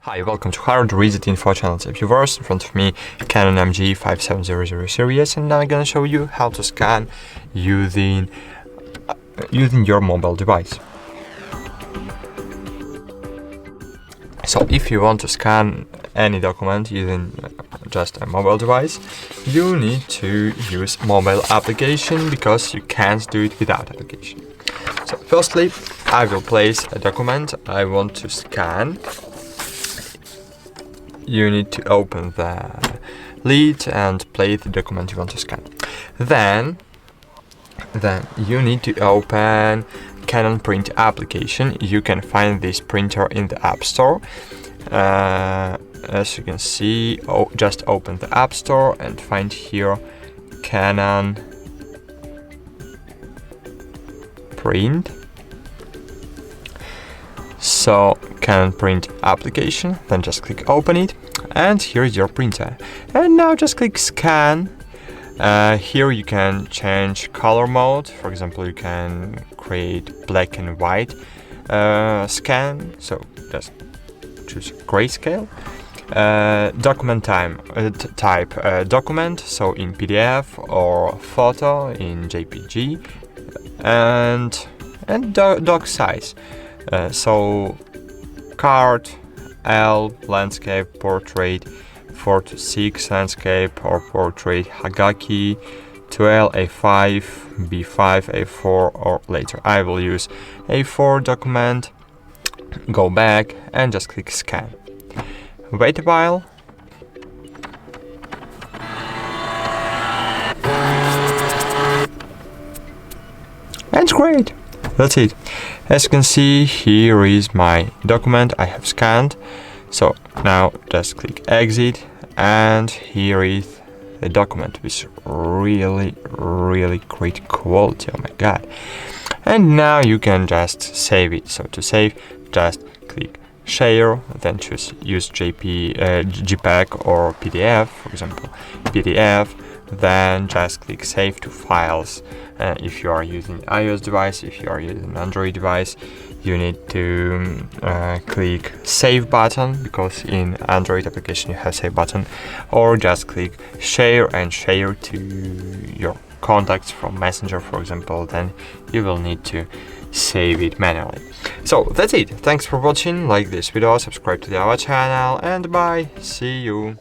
Hi, welcome to HardReset.Info channel viewers. In front of me, Canon MG5700 series, and now I'm gonna show you how to scan using your mobile device. So if you want to scan any document using just a mobile device, you need to use mobile application because you can't do it without application. So firstly, I will place a document I want to scan. You need to open the lid and play the document you want to scan. Then you need to open Canon print application. You can find this printer in the App Store. As you can see, just open the App Store and find here Canon print. So Canon print application, then just click open it, and here is your printer. And now just click scan. Here you can change color mode. For example, you can create black and white scan. So just choose grayscale. Document type document, so in PDF or photo in JPG, and doc size. So card, L, landscape, portrait, 4:6 landscape or portrait, Hagaki, 12, A5, B5, A4 or later. I will use A4 document, go back and just click scan. Wait a while. And it's great. That's it. As you can see, here is my document I have scanned. So now just click exit, and here is the document with really great quality. Oh my god. And now you can just save it. So to save, just click share, then choose use JPEG or PDF, for example PDF, then just click save to files. If you are using iOS device, if you are using Android device, you need to click save button, because in Android application you have save button, or just click share and share to your contacts from Messenger, for example. Then you will need to save it manually. So that's it. Thanks for watching. Like this video, subscribe to our channel, and bye. See you.